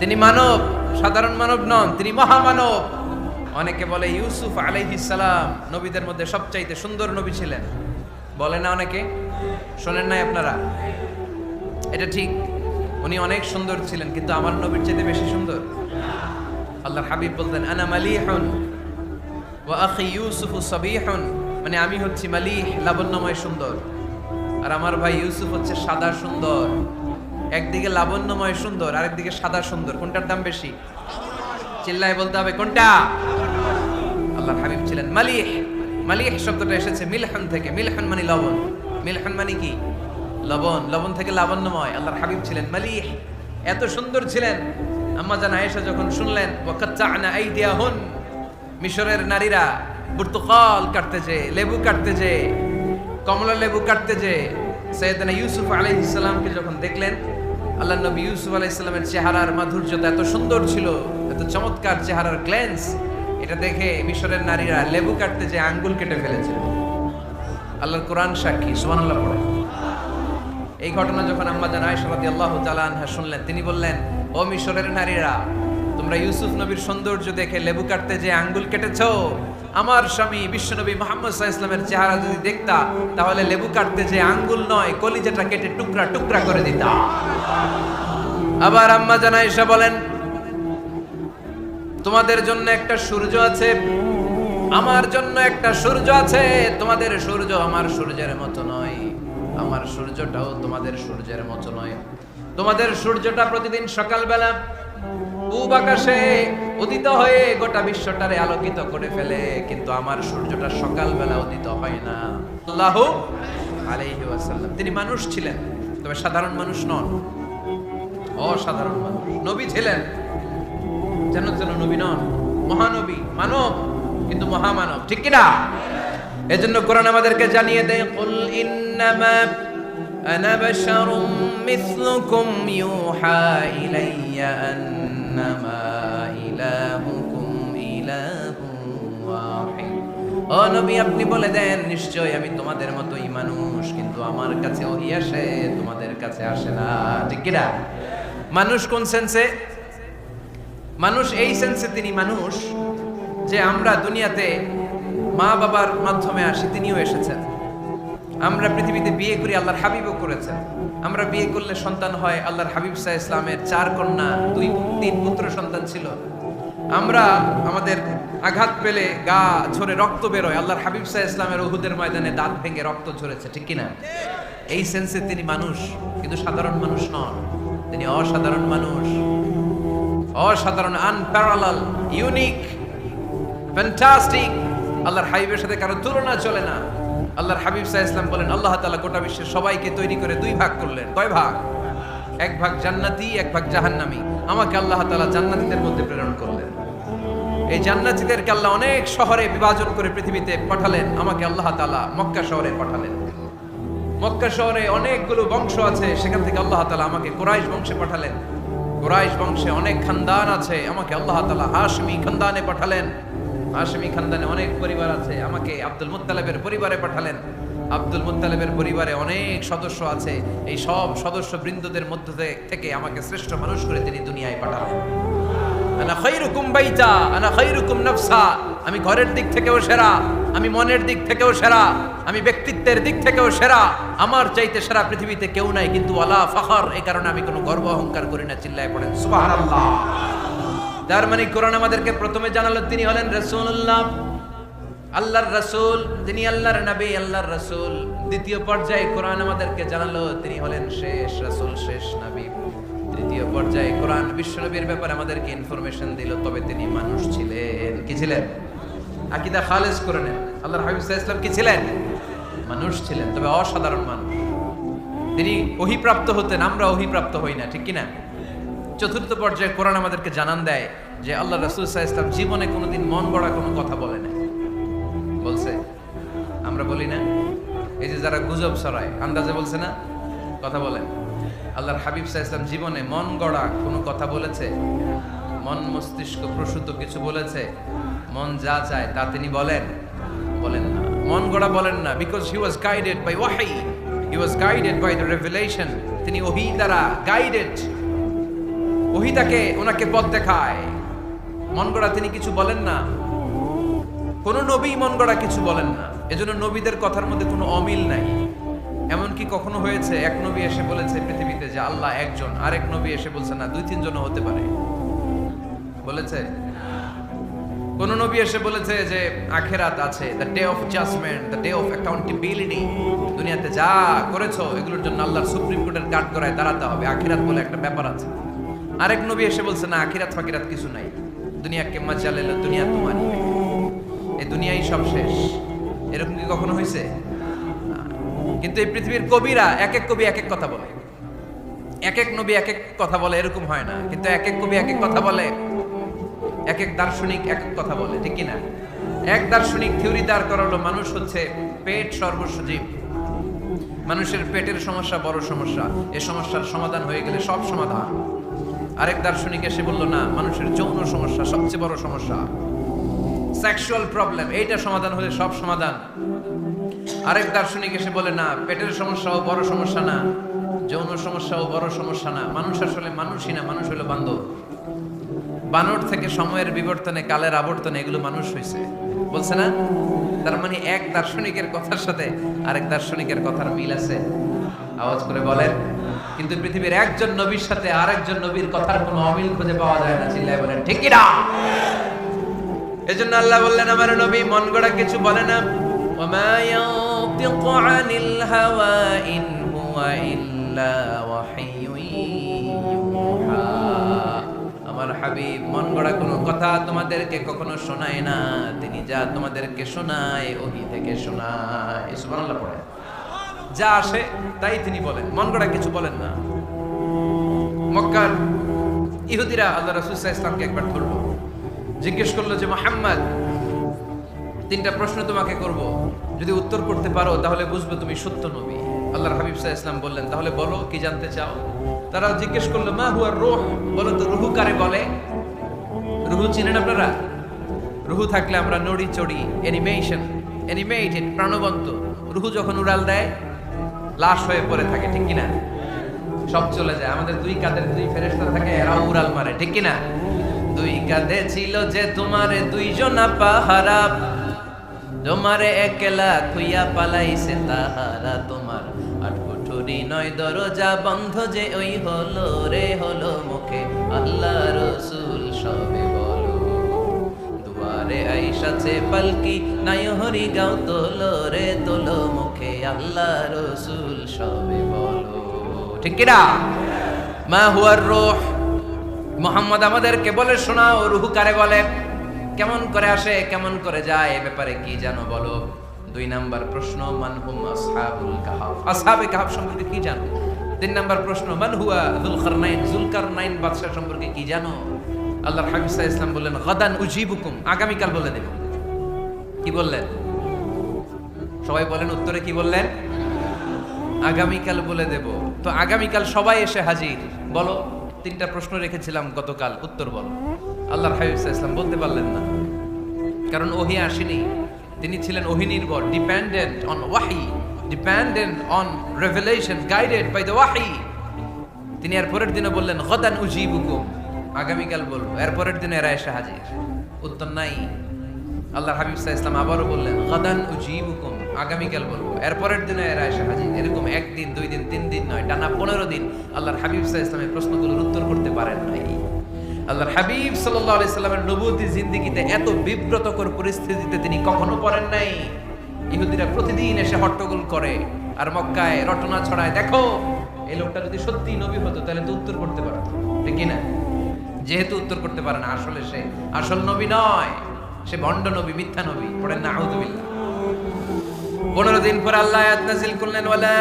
তিনি মানব, সাধারণ মানব নন, তিনি মহামানব। অনেকে বলে ইউসুফ আলাইহিস সালাম নবীদের মধ্যে সবচাইতে সুন্দর নবী ছিলেন, বলে না অনেকে? শোনেন নাই আপনারা? এটা ঠিক, উনি অনেক সুন্দর ছিলেন, কিন্তু আমার নবীর চাইতে বেশি সুন্দর। আল্লাহর হাবিব বলতেন আনা মালিহুন ওয়া আখি ইউসুফু সাবিহুন, মানে আমি হচ্ছি মালিহ, লাবণ্যময় সুন্দর, আর আমার ভাই ইউসুফ হচ্ছে সাদা সুন্দর। একদিকে লাবণ্যময় সুন্দর, আরেকদিকে সাদা সুন্দর, কোনটার দাম বেশি? চিল্লায় বলতে হবে কোনটা? আল্লাহর হাবিব ছিলেন মালিহ। মালিহ শব্দটা এসেছে মিলহান থেকে। মিলহান মানে লবণ, মিলহান মানে কি? লবণ। লবণ থেকে লাবণ্যময়। আল্লাহর হাবিব ছিলেন মালিহ, এত সুন্দর ছিলেন। আম্মা জান আয়েশা যখন শুনলেন ওয়াকাত্তা'না আইদিয়াহুন, মিশরের নারীরা বুর্তুকাল কাটতে যে, লেবু কাটতে যে, কমলা লেবু কাটতে যে সাইয়েদনা ইউসুফ আলাইহিস সালামকে যখন দেখলেন, আল্লাহ নবী ইউসুফ আলাইহিস সালামের চেহারার মাধুর্যতা এত সুন্দর ছিল, এত চমৎকার চেহারার গ্ল্যান্স, এটা দেখে মিশরের নারীরা লেবু কাটতে যে আঙ্গুল কেটে ফেলেছিল। আল্লাহর কোরআন সাক্ষী, সুবহানাল্লাহ পড়ে। এই ঘটনা যখন আম্মা জান আয়েশা রাদিয়াল্লাহু তাআলা আনহা শুনলেন, তিনি বললেন, ও মিশরের নারীরা, তোমরা ইউসুফ নবীর সৌন্দর্য দেখে লেবু কাটতে যে আঙ্গুল কেটেছো, আমার স্বামী বিশ্বনবী মুহাম্মদ সাল্লাল্লাহু আলাইহি ওয়াসাল্লামের চেহারা যদি দেখতা, তাহলে লেবু কাটতে যে আঙ্গুল নয়, কলিজাটা কেটে টুকরা টুকরা করে দিতা। আবার আম্মা জান আয়েশা বলেন, তোমাদের জন্য একটা সূর্য আছে, আমার জন্য একটা সূর্য আছে, তোমাদের সূর্য আমার সূর্যের মতো নয়, আমার সূর্যটাও তোমাদের সূর্যের মতো নয়। তোমাদের সূর্যটা প্রতিদিন সকালবেলা পূব আকাশে উদিত হয়ে গোটা বিশ্বটারে আলোকিত করে ফেলে, কিন্তু আমার সূর্যটা সকালবেলা উদিত হয় না। সাল্লাল্লাহু আলাইহি ওয়াসাল্লাম তিনি মানুষ ছিলেন, তবে সাধারণ মানুষ নন, অসাধারণ মানুষ। নবী ছিলেন, যেন যেন নবী নন, মহানবী, মানব কিন্তু মহামানব, ঠিক কি না? এজন্য কোরআন আমাদেরকে জানিয়ে দেয়, কুল ইন্নামা আনা বাশারুম মিসলুকুম ইউহা ইলাইয়া আন্নামা ইলাহুকুম ইলাহুন ওয়াহিদ। ও নবী, আপনি বলে দেন, নিশ্চয় আমি তোমাদের মতোই মানুষ, কিন্তু আমার কাছে ওহী আসে, তোমাদের কাছে আসে না, ঠিক কি না? মানুষ কোন সেন্সে? মানুষ এই সেন্সে তিনি মানুষ যে আমরা দুনিয়াতে মা বাবার মাধ্যমে আসি, তিনিও এসেছেন। আমরা পৃথিবীতে বিয়ে করি, আল্লাহর হাবিবও করেছেন। আমরা বিয়ে করলে সন্তান হয়, আল্লাহর হাবিব সাল্লাল্লাহু আলাইহি ইসলামের 4 কন্যা, 2-3 পুত্র সন্তান ছিল। আমরা আমাদের আঘাত পেলে গা ঝরে রক্ত বেরোয়, আল্লাহর হাবিব সাল্লাল্লাহু আলাইহি ইসলামের উহুদের ময়দানে দাঁত ভেঙে রক্ত ঝরেছে, ঠিক কি না? এই সেন্সে তিনি মানুষ, কিন্তু সাধারণ মানুষ নন, তিনি অসাধারণ মানুষ। অসাধারণ, আনপ্যারালাল, ইউনিক, ফ্যান্টাস্টিক। আল্লাহর হাবিবের সাথে কারো তুলনা চলে না। আল্লাহর হাবিব সাল্লাল্লাহু আলাইহি ওয়াসাল্লাম বলেন, আল্লাহ তাআলা গোটা বিশ্বের সবাইকে তৈরি করে 2 ভাগ করলেন। কয় ভাগ? 1 ভাগ জান্নাতি, 1 ভাগ জাহান্নামী। আমাকে আল্লাহ তাআলা জান্নাতীদের মধ্যে প্রেরণ করলেন। এই জান্নাতীদেরকে আল্লাহ অনেক শহরে বিভাজন করে পৃথিবীতে পাঠালেন, আমাকে আল্লাহ তাআলা মক্কা শহরে পাঠালেন। মক্কা শহরে অনেকগুলো বংশ আছে, সেখান থেকে আল্লাহ তাআলা আমাকে কুরাইশ বংশে পাঠালেন। কুরাইশ বংশে অনেক খানদান আছে, আমাকে আল্লাহ তাআলা হাশমি খানদানে পাঠালেন। হাশমি খানদানে অনেক পরিবার আছে, আমাকে আব্দুল মুত্তালিবের পরিবারে পাঠালেন। আব্দুল মুত্তালিবের পরিবারে অনেক সদস্য আছে, এই সব সদস্য বৃন্দদের মধ্য থেকে আমাকে শ্রেষ্ঠ মানুষ করে তিনি দুনিয়ায় পাঠালেন। আনা খায়রুকুম বাইতা আনা খায়রুকুম নাফসা, আমি ঘরের দিক থেকেও সেরা, আমি মনের দিক থেকেও সেরা, আমি ব্যক্তিত্বের দিক থেকেও সেরা, আমার চাইতে সেরা পৃথিবীতে কেউ নাই। কিন্তু ওয়ালা ফখর, এই কারণে আমি কোনো গর্ব অহংকার করি না। চিল্লায় পড়েন সুবহানাল্লাহ। তার মানে কোরআন আমাদেরকে প্রথমে জানালো তিনি হলেন রাসূলুল্লাহ। আল্লাহর রাসূল, তিনি আল্লাহর নবী, আল্লাহর রাসূল। দ্বিতীয় পর্যায়ে কোরআন আমাদেরকে জানালো তিনি হলেন শেষ রাসূল, শেষ নবী। তৃতীয় পর্যায়ে কোরআন বিশ্বনবীর ব্যাপারে আমাদেরকে ইনফরমেশন দিল, তবে তিনি মানুষ ছিলেন। কি ছিলেন? আকীদা খালেস করে নেন, আল্লাহর হাবিব সাল্লাল্লাহু আলাইহি ওয়াসাল্লাম কি ছিলেন? মানুষ ছিলেন, তবে অসাধারণ মানুষ। তিনি ওহীপ্রাপ্ত হতেন, আমরা ওহীপ্রাপ্ত হই না, ঠিক কি না? চতুর্থ পর্যায়ে কোরআন আমাদেরকে জানান দেয় যে আল্লাহ রাসূল সাল্লাল্লাহু আলাইহি ওয়াসাল্লাম জীবনে কোনোদিন মন গড়া কোনো কথা বলে নাই। বলছে? আমরা বলি না? এই যে যারা গুজব ছড়ায়, আন্দাজে বলছে না, কথা বলেন। আল্লাহর হাবিব সাল্লাল্লাহু আলাইহি ওয়াসাল্লাম জীবনে মন গড়া কোনো কথা বলেছে? মন মস্তিষ্ক প্রসূত কিছু বলেছে? মন যা চায় তা তিনি বলেন? বলেন না। মন গড়া বলেন না, because he was guided by ওয়াহি, he was guided by the revelation. তিনি ওহী দ্বারা গাইডেড, ওহী তাকে ওনাকে পথ দেখায়। মন গড়া তিনি কিছু বলেন না, কোন নবী মন গড়া কিছু বলেন না। এজন্য নবীদের কথার মধ্যে কোনো অমিল নাই। এমনকি কখনো হয়েছে এক নবী এসে বলেছে পৃথিবীতে যে আল্লাহ একজন, আরেক নবী এসে বলছে না, দুই তিনজন হতে পারে। বলেছে? কোন নবী এসে বলেছে যে আখিরাত আছে, the day of judgment, the day of accountability. দুনিয়াতে যা করেছো এগুলোর জন্য আল্লাহর সুপ্রিম কোর্টের কাঠ করায় দাঁড়াতে হবে, আখিরাত বলে একটা ব্যাপার আছে। আরেক নবী এসে বলছে না, আখিরাত ফাকিরাত কিছু নাই, দুনিয়াকে মাজালেল, দুনিয়া তোমারই, এই দুনিয়াই সব শেষ। এরকম কি কখনো হয়েছে? কিন্তু এই পৃথিবীর কবিরা, এক এক কবি এক এক কথা বলে, এক এক নবী এক এক কথা বলে, এরকম হয় না। কিন্তু এক এক কবি এক এক কথা বলে, এক এক দার্শনিক এক এক কথা বলে, ঠিক কিনা? এক দার্শনিক থিওরি দাঁড় করালো মানুষ হচ্ছে পেট সর্বস্ব জীব, মানুষের পেটের সমস্যা বড় সমস্যা, এই সমস্যার সমাধান হয়ে গেলে সব সমাধান। আরেক দার্শনিক এসে বললো না, মানুষের যৌন সমস্যা সবচেয়ে বড় সমস্যা, সেক্সুয়াল প্রবলেম, এইটা সমাধান হলে সব সমাধান। আরেক দার্শনিক এসে বলে না, পেটের সমস্যাও বড় সমস্যা না, যৌন সমস্যাও বড় সমস্যা না, মানুষ আসলে মানুষই না, মানুষ হলো বান্দর। বানর থেকে সময়ের বিবর্তনে, কালের আবর্তনে এগুলো মানুষ হয়েছে, বলছে না? তার মানে এক দার্শনিকের কথার সাথে আরেক দার্শনিকের কথার মিল আছে, আওয়াজ করে বলেন। কিন্তু পৃথিবীর একজন নবীর সাথে আরেকজন নবীর কথার কোনো অমিল খুঁজে পাওয়া যায় না, চিল্লায় বলেন ঠিক কি না? এজন্য আল্লাহ বললেন আমার নবী মন গড়া কিছু বলে না। ওমা ইয়ানতিকু আনিল হাওয়া ইন হুয়া ইল্লা ওয়াহিয়ুন ইউহা। আমার হাবিব মন গড়া কোনো কথা তোমাদেরকে কখনো শোনায় না, তিনি যা তোমাদেরকে শোনায় ওহী থেকে শোনায়। সুবহানাল্লাহ পড়ে, যা আসে তাই তিনি বলেন, মন গড়া কিছু বলেন না। মক্কার ইহুদিরা আল্লাহ রাসূল সাল্লাল্লাহু আলাইহি ওয়াসাল্লামকে একবার ধরলো, জিজ্ঞেস করলো যে মুহাম্মদ, তিনটা প্রশ্ন তোমাকে করব, যদি উত্তর করতে পারো তাহলে বুঝবে তুমি সত্য নবী। আল্লাহর হাবিব সাল্লাল্লাহু আলাইহি ওয়াসাল্লাম বললেন, তাহলে বলো কি জানতে চাও? তারা জিজ্ঞেস করলো মা হুয়া রূহ, বলো তো রূহ কারে বলে? রূহ চিনেন আপনারা? রূহ থাকলে আমরা নড়ি চড়ি, অ্যানিমেটেড, প্রাণবন্ত। রূহ যখন উড়াল দেয় লাশ হয়ে পড়ে থাকে, ঠিক কিনা? সব চলে যায়। আমাদের দুই কাঁধের দুই ফেরেশতা থাকে, এরাও উড়াল মারে, ঠিক কিনা? দুই কাঁধে ছিল যে তোমারে দুইজনা পাহারা, তোমারে একলা খুইয়া পালাইছে তাহারা, তোমার আট কুঠুরি নয় দরজা বন্ধ যে ওই হলো রে হলো মুখে আল্লাহ রসুল সবে বলো, দুয়ারে আইসাছে পালকি নাই হরি গাও তোলো রে তোলো মুখে আল্লাহ রসুল সবে বলো, ঠিক কিনা? মা হুয়ার রূহ, মুহাম্মদ আমাদেরকে বলে শোনাও রূহ কারে বলে, কেমন করে আসে, কেমন করে যায়, এ ব্যাপারে কি জানো বলো। দুই নাম্বার প্রশ্ন মান হুম আসহাবুল কাহাফ, আসহাবে কাহাফ সম্পর্কে কি জানো? তিন নাম্বার প্রশ্ন মান হুয়া যুলকারনাইন বাদশা সম্পর্কে কি জানো? আল্লাহর হাবিব সাল্লাল্লাহু আলাইহি ওয়াসাল্লাম বললেন গাদান উজিবুকুম, আগামীকাল বলে দেব। কি বললেন? সবাই বলেন উত্তরে কি বললেন? আগামীকাল বলে দেব। তো আগামীকাল সবাই এসে হাজির, বলো তিনটা প্রশ্ন রেখেছিলাম গতকাল, উত্তর বলো। আল্লাহর হাবিব সাল্লাল্লাহু আলাইহি ওয়াসাল্লাম বলতে পারলেন না, কারণ ওহী আসেনি। তিনি ছিলেন ওহী নির্ভর, ডিপেন্ডেন্ট অন ওয়াহি, dependent on revelation, guided by the ওয়াহি। তিনি এর পরের দিনে বললেন গাদান উজিবুকুম, আগামীকাল বলবো। এর পরের দিনে এরা এসে হাজির, উত্তর নাই। আল্লাহর হাবিব সাল্লাল্লাহু আলাইহি ওয়াসাল্লাম আবারও বললেন গাদান উজিবুকুম, আগামীকাল বলবো। এর পরের দিনে এরা এসে হাজির। এরকম একদিন, দুই দিন, তিন দিন নয়, টানা 15 দিন আল্লাহর হাবিব সাল্লাল্লাহু আলাইহি ওয়াসাল্লামের প্রশ্নগুলোর উত্তর করতে পারেন নাই। আল্লাহর হাবিব সাল্লাল্লাহু আলাইহি সাল্লামের নবুয়তী জিন্দেগিতে এত বিব্রতকর পরিস্থিতিতে তিনি কখনো পড়েন নাই। ইহুদিরা প্রতিদিন এসে হট্টগোল করে আর মক্কায় রটনা ছড়ায়, দেখো এই লোকটা যদি সত্যি নবী হতো তাহলে তো উত্তর করতে পারতো, ঠিক কি না? যেহেতু উত্তর করতে পারে না, আসলে সে আসল নবী নয়, সে ভণ্ড নবী, মিথ্যা নবী। পড়েন না আউযুবিল্লাহ। 15 দিন পর আল্লাহ আয়াত নাযিল করলেন, ওয়ালা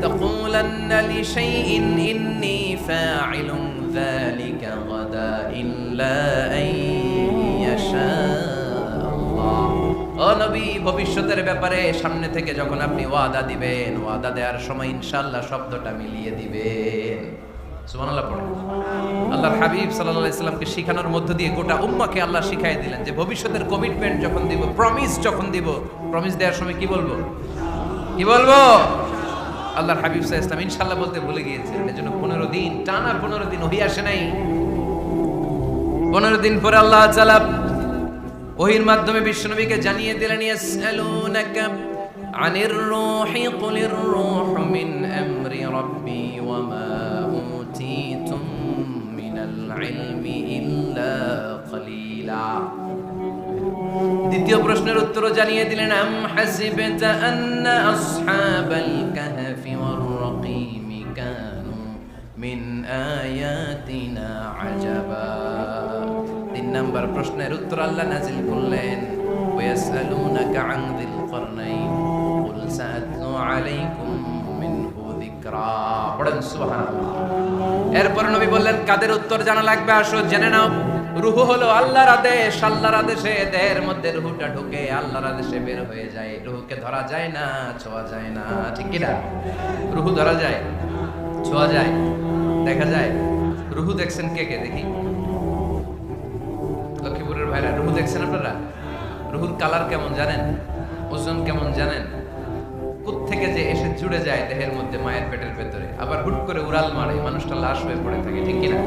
তাকুলান্না লিশাইইন ইন্নী ফাইলুন যালিকা গাদা ইল্লা আইয়াশা আল্লাহ। ও নবী, ভবিষ্যতের ব্যাপারে সামনে থেকে যখন আপনি ওয়াদা দিবেন, ওয়াদা দেওয়ার সময় ইনশাআল্লাহ শব্দটা মিলিয়ে দিবেন। সুবহানাল্লাহ পড়ে। আল্লাহর হাবিব সাল্লাল্লাহু আলাইহি সাল্লামকে শিখানোর মধ্য দিয়ে গোটা উম্মাহকে আল্লাহ শিখাই দিলেন যে ভবিষ্যতের কমিটমেন্ট যখন দিব, প্রমিস যখন দিব, প্রমিস দেওয়ার সময় কি বলবো? কি বলবো? আল্লাহর হাবিব সাল্লাল্লাহু আলাইহি সাল্লাম ইনশাআল্লাহ বলতে ভুলে গিয়েছিলেন। এজন্য 15 দিন টানা 15 দিন ওহী আসে নাই। 15 দিন পরে আল্লাহ তাআলা ওহীর মাধ্যমে বিশ্বনবীকে জানিয়ে দিলেন, ইয়াসআলুনাকা আনির রূহি কুলির রূহু মিন আমরি রাব্বি ওয়া মা উতীতুম মিনাল ইলমি ইল্লা কলিলা। দ্বিতীয় প্রশ্নের উত্তরও জানিয়ে দিলেন, আম হাসিবতা আন্না আসহাবাল কাহফি ওয়ার রাকিম কানু মিন আয়াতিনা আজাবা। 3 নাম্বার প্রশ্নের উত্তর আল্লাহ নাযিল করলেন, ওয়ায়াসআলুনাকা আন যিল করনাইন কুল সাআতলু আলাইকুম মিনহু যিকরা। পড়েন সুবহানাল্লাহ। এরপর নবী বললেন, কাদের উত্তর জানা লাগবে? আসো জেনে নাও। রূহ হলো আল্লাহর আদেশ, আল্লাহর আদেশে দেহের মধ্যে রূহটা ঢুকে আল্লাহর আদেশে বের হয়ে যায়। রূহকে ধরা যায় না, ছোঁয়া যায় না, ঠিক কি না? রূহ ধরা যায়, ছোঁয়া যায়, দেখা যায়। রূহ দেখছেন কে কে? দেখি লক্ষ্মীপুরের ভাইরা, রূহ দেখছেন আপনারা? রূহুর কালার কেমন জানেন? ওজন কেমন জানেন? কোত্থেকে যে এসে জুড়ে যায় দেহের মধ্যে, মায়ের পেটের ভেতরে, আবার হুট করে উড়াল মারে, মানুষটা লাশ হয়ে পড়ে থাকে, ঠিক কি না?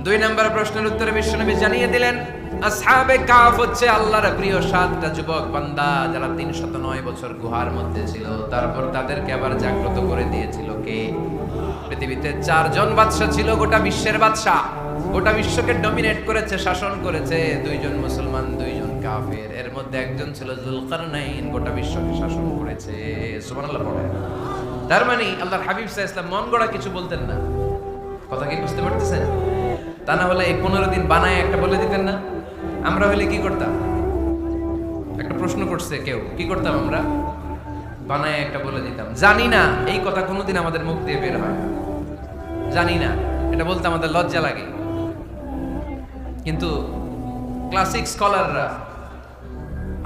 2 নম্বর প্রশ্নের উত্তরে বিশ্বনবী জানিয়ে দিলেন, আসহাবে কাফ হচ্ছে আল্লাহর প্রিয় 7টা যুবক বান্দা যারা 309 বছর গুহার মধ্যে ছিল। তারপর তাদেরকে আবার জাগ্রত করে দিয়েছিল কে? পৃথিবীতে 4 জন বাদশা ছিল, গোটা বিশ্বের বাদশা, গোটা বিশ্বকে ডমিনেট করেছে, শাসন করেছে। 2 জন মুসলমান, 2 জন কাফের। এর মধ্যে একজন ছিল যুলকারনাইন, গোটা বিশ্বকে শাসন করেছে। সুবহানাল্লাহ পড়ে। তার মানে আল্লাহর হাবিব সাল্লাল্লাহু আলাইহি ওয়াসাল্লাম মন গড়া কিছু বলতেন না। কথা কি বুঝতে পারতেছেন? তা না হলে এই 15 দিন বানায় একটা বলে দিতেন না? আমরা হলে কি করতাম? একটা প্রশ্ন করছে কেউ, কি করতাম আমরা? বানায় একটা বলে দিতাম। জানি না, এই কথা কোনোদিন আমাদের মুখ দিয়ে বের হয় না। জানি না, এটা বলতে আমাদের লজ্জা লাগে। কিন্তু ক্লাসিক স্কলাররা,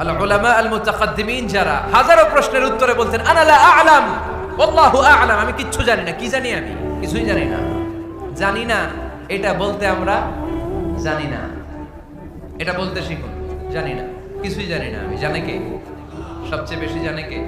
আল উলামা আল মুতাকাদ্দিমিন, যারা হাজারো প্রশ্নের উত্তরে বলতেন, আনা লা আ'লাম ওয়াল্লাহু আ'লাম, আমি কিচ্ছু জানি না। কি জানি? আমি কিছুই জানি না। জানি না এটা বলতে আমরা জানি না, এটা বলতে শিখুন। জানি না, কিছুই জানি না আমি। জানে কে? সবচেয়ে বেশি জানে কে?